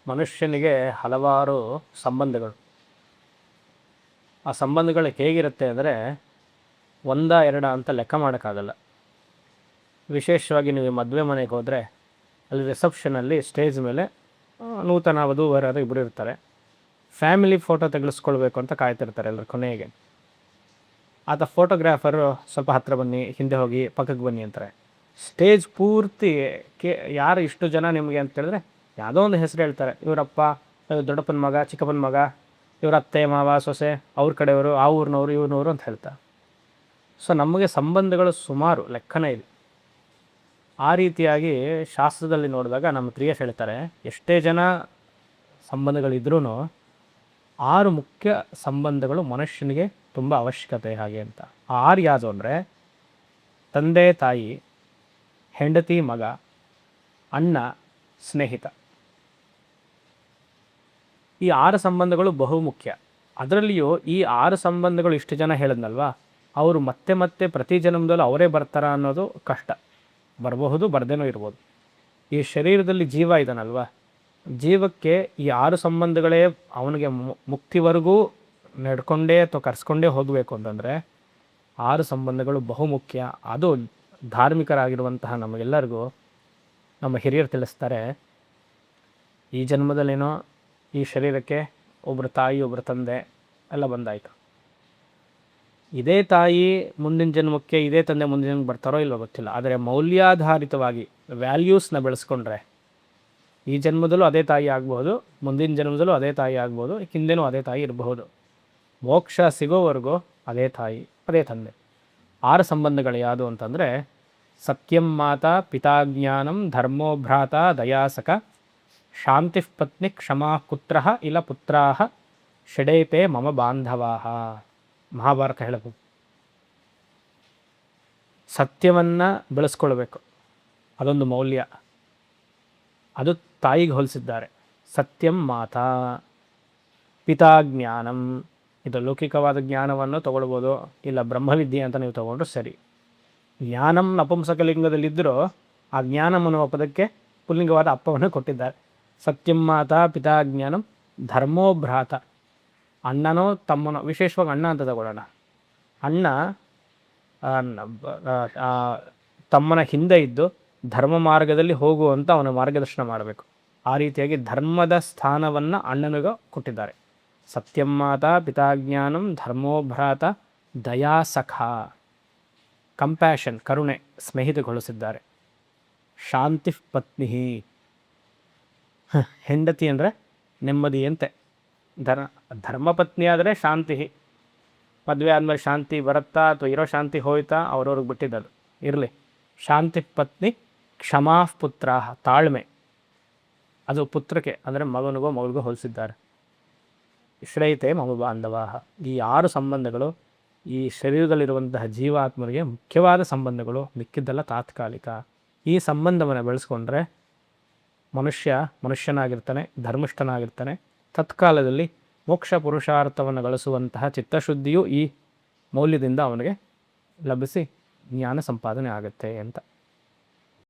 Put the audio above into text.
ಮನುಷ್ಯನಿಗೆ ಹಲವಾರು ಸಂಬಂಧಗಳು. ಆ ಸಂಬಂಧಗಳು ಹೇಗಿರುತ್ತೆ ಅಂದರೆ ಒಂದ ಎರಡ ಅಂತ ಲೆಕ್ಕ ಮಾಡೋಕ್ಕಾಗಲ್ಲ. ವಿಶೇಷವಾಗಿ ನೀವು ಮದುವೆ ಮನೆಗೆ ಹೋದರೆ ಅಲ್ಲಿ ರಿಸೆಪ್ಷನಲ್ಲಿ ಸ್ಟೇಜ್ ಮೇಲೆ ನೂತನ ವಧುವರರು ಇಬ್ಬರು ಇರ್ತಾರೆ. ಫ್ಯಾಮಿಲಿ ಫೋಟೋ ತೆಗೆಸ್ಕೊಳ್ಬೇಕು ಅಂತ ಕಾಯ್ತಿರ್ತಾರೆ ಎಲ್ಲರ ಕೊನೆಗೆ. ಆತ ಫೋಟೋಗ್ರಾಫರು ಸ್ವಲ್ಪ ಹತ್ತಿರ ಬನ್ನಿ, ಹಿಂದೆ ಹೋಗಿ, ಪಕ್ಕಕ್ಕೆ ಬನ್ನಿ ಅಂತಾರೆ. ಸ್ಟೇಜ್ ಪೂರ್ತಿ ಯಾರು ಇಷ್ಟು ಜನ ನಿಮಗೆ ಅಂತ ಹೇಳಿದ್ರೆ ಯಾವುದೋ ಒಂದು ಹೆಸರು ಹೇಳ್ತಾರೆ. ಇವರಪ್ಪ, ದೊಡ್ಡಪ್ಪನ ಮಗ, ಚಿಕ್ಕಪ್ಪನ ಮಗ, ಇವ್ರ ಅತ್ತೆ ಮಾವ ಸೊಸೆ, ಅವ್ರ ಕಡೆಯವರು, ಆ ಊರಿನವರು, ಇವ್ರನವರು ಅಂತ ಹೇಳ್ತಾರೆ. ಸೊ ನಮಗೆ ಸಂಬಂಧಗಳು ಸುಮಾರು, ಲೆಕ್ಕನೇ ಇಲ್ಲ. ಆ ರೀತಿಯಾಗಿ ಶಾಸ್ತ್ರದಲ್ಲಿ ನೋಡಿದಾಗ ನಮ್ಮ ಪ್ರಿಯಸ್ ಹೇಳ್ತಾರೆ, ಎಷ್ಟೇ ಜನ ಸಂಬಂಧಗಳಿದ್ರೂ 6 ಮುಖ್ಯ ಸಂಬಂಧಗಳು ಮನುಷ್ಯನಿಗೆ ತುಂಬ ಅವಶ್ಯಕತೆ ಹಾಗೆ ಅಂತ. ಆ 6 ಯಾವುದು ಅಂದರೆ ತಂದೆ ತಾಯಿ, ಹೆಂಡತಿ ಮಗ, ಅಣ್ಣ, ಸ್ನೇಹಿತ. ಈ 6 ಸಂಬಂಧಗಳು ಬಹುಮುಖ್ಯ. ಅದರಲ್ಲಿಯೂ ಈ 6 ಸಂಬಂಧಗಳು ಇಷ್ಟು ಜನ ಹೇಳಿದ್ನಲ್ವ, ಅವರು ಮತ್ತೆ ಮತ್ತೆ ಪ್ರತಿ ಜನ್ಮದಲ್ಲೂ ಅವರೇ ಬರ್ತಾರ ಅನ್ನೋದು ಕಷ್ಟ. ಬರಬಹುದು, ಬರ್ದೇನೋ ಇರ್ಬೋದು. ಈ ಶರೀರದಲ್ಲಿ ಜೀವ ಇದ್ದಾನಲ್ವ, ಜೀವಕ್ಕೆ ಈ 6 ಸಂಬಂಧಗಳೇ ಅವನಿಗೆ ಮುಕ್ತಿವರೆಗೂ ನಡ್ಕೊಂಡೇ ಅಥವಾ ಕರ್ಸ್ಕೊಂಡೇ ಹೋಗಬೇಕು ಅಂತಂದರೆ 6 ಸಂಬಂಧಗಳು ಬಹುಮುಖ್ಯ. ಅದು ಧಾರ್ಮಿಕರಾಗಿರುವಂತಹ ನಮಗೆಲ್ಲರಿಗೂ ನಮ್ಮ ಹಿರಿಯರು ತಿಳಿಸ್ತಾರೆ. ಈ ಜನ್ಮದಲ್ಲೇನೋ ಈ ಶರೀರಕ್ಕೆ ಒಬ್ಬರು ತಾಯಿ, ಒಬ್ಬರು ತಂದೆ ಎಲ್ಲ ಬಂದಾಯಿತು. ಇದೇ ತಾಯಿ ಮುಂದಿನ ಜನ್ಮಕ್ಕೆ, ಇದೇ ತಂದೆ ಮುಂದಿನ ಜನ್ಮಕ್ಕೆ ಬರ್ತಾರೋ ಇಲ್ಲೋ ಗೊತ್ತಿಲ್ಲ. ಆದರೆ ಮೌಲ್ಯಾಧಾರಿತವಾಗಿ ವ್ಯಾಲ್ಯೂಸ್ನ ಬೆಳೆಸ್ಕೊಂಡ್ರೆ ಈ ಜನ್ಮದಲ್ಲೂ ಅದೇ ತಾಯಿ ಆಗ್ಬೋದು, ಮುಂದಿನ ಜನ್ಮದಲ್ಲೂ ಅದೇ ತಾಯಿ ಆಗ್ಬೋದು, ಹಿಂದೆನೂ ಅದೇ ತಾಯಿ ಇರಬಹುದು. ಮೋಕ್ಷ ಸಿಗೋವರೆಗೂ ಅದೇ ತಾಯಿ, ಅದೇ ತಂದೆ. 6 ಸಂಬಂಧಗಳು ಯಾವುದು ಅಂತಂದರೆ ಸತ್ಯಂ ಮಾತಾ ಪಿತಾಜ್ಞಾನಂ ಧರ್ಮೋ ಭ್ರಾತ ದಯಾಸಕ ಶಾಂತಿ ಪತ್ನಿ ಕ್ಷಮಾ ಕುತ್ರ ಇಲ್ಲ ಪುತ್ರಾ ಷಡೇಪೆ ಮಮ ಬಾಂಧವಾ. ಮಹಾಭಾರತ ಹೇಳಬಹುದು. ಸತ್ಯವನ್ನು ಬೆಳೆಸ್ಕೊಳ್ಬೇಕು, ಅದೊಂದು ಮೌಲ್ಯ. ಅದು ತಾಯಿಗೆ ಹೋಲಿಸಿದ್ದಾರೆ. ಸತ್ಯಂ ಮಾತಾ, ಪಿತಾಜ್ಞಾನಂ, ಇದು ಲೌಕಿಕವಾದ ಜ್ಞಾನವನ್ನು ತಗೊಳ್ಬೋದು, ಇಲ್ಲ ಬ್ರಹ್ಮವಿದ್ಯೆ ಅಂತ ನೀವು ತಗೊಂಡ್ರು ಸರಿ. ಜ್ಞಾನಂ ನಪುಂಸಕಲಿಂಗದಲ್ಲಿದ್ದರೂ ಆ ಜ್ಞಾನಂ ಅನ್ನುವ ಪದಕ್ಕೆ ಪುಲ್ಲಿಂಗವಾದ ಅಪ್ಪವನ್ನು ಕೊಟ್ಟಿದ್ದಾರೆ. ಸತ್ಯಂ ಮಾತಾ ಪಿತಾಜ್ಞಾನಂ ಧರ್ಮೋ ಭ್ರಾತ, ಅಣ್ಣನೋ ತಮ್ಮನೋ, ವಿಶೇಷವಾಗಿ ಅಣ್ಣ ಅಂತ ತಗೊಳ್ಳೋಣ. ಅಣ್ಣ ತಮ್ಮನ ಹಿಂದೆ ಇದ್ದು ಧರ್ಮ ಮಾರ್ಗದಲ್ಲಿ ಹೋಗುವಂಥ ಅವನ ಮಾರ್ಗದರ್ಶನ ಮಾಡಬೇಕು. ಆ ರೀತಿಯಾಗಿ ಧರ್ಮದ ಸ್ಥಾನವನ್ನು ಅಣ್ಣನಿಗೆ ಕೊಟ್ಟಿದ್ದಾರೆ. ಸತ್ಯಂ ಮಾತಾ ಪಿತಾಜ್ಞಾನಂ ಧರ್ಮೋ ಭ್ರಾತ ದಯಾಸಖ, ಕಂಪ್ಯಾಷನ್, ಕರುಣೆ, ಸ್ನೇಹಿತಗೊಳಿಸಿದ್ದಾರೆ. ಶಾಂತಿ ಪತ್ನಿ, ಹೆಂಡತಿ ಅಂದರೆ ನೆಮ್ಮದಿಯಂತೆ. ಧರ್ಮಪತ್ನಿ ಆದರೆ ಶಾಂತಿ. ಮದುವೆ ಆದಮೇಲೆ ಶಾಂತಿ ಬರುತ್ತಾ ಅಥವಾ ಇರೋ ಶಾಂತಿ ಹೋಯ್ತಾ ಅವ್ರವ್ರಿಗೆ ಬಿಟ್ಟಿದ್ದದು, ಇರಲಿ. ಶಾಂತಿ ಪತ್ನಿ ಕ್ಷಮಾ ಪುತ್ರ, ತಾಳ್ಮೆ, ಅದು ಪುತ್ರಕ್ಕೆ ಅಂದರೆ ಮಗನಿಗೋ ಮಗಳಿಗೋ ಹೋಲಿಸಿದ್ದಾರೆ. ಶ್ರೇಯತೆ ಮಮ ಬಾಂಧವ. ಈ 6 ಸಂಬಂಧಗಳು ಈ ಶರೀರದಲ್ಲಿರುವಂತಹ ಜೀವಾತ್ಮರಿಗೆ ಮುಖ್ಯವಾದ ಸಂಬಂಧಗಳು, ಮಿಕ್ಕಿದ್ದೆಲ್ಲ ತಾತ್ಕಾಲಿಕ. ಈ ಸಂಬಂಧವನ್ನು ಬೆಳೆಸ್ಕೊಂಡ್ರೆ ಮನುಷ್ಯನಾಗಿರ್ತಾನೆ, ಧರ್ಮಿಷ್ಠನಾಗಿರ್ತಾನೆ. ತತ್ಕಾಲದಲ್ಲಿ ಮೋಕ್ಷ ಪುರುಷಾರ್ಥವನ್ನು ಗಳಿಸುವಂತಹ ಚಿತ್ತಶುದ್ಧಿಯು ಈ ಮೌಲ್ಯದಿಂದ ಅವನಿಗೆ ಲಭಿಸಿ ಜ್ಞಾನ ಸಂಪಾದನೆ ಆಗುತ್ತೆ ಅಂತ.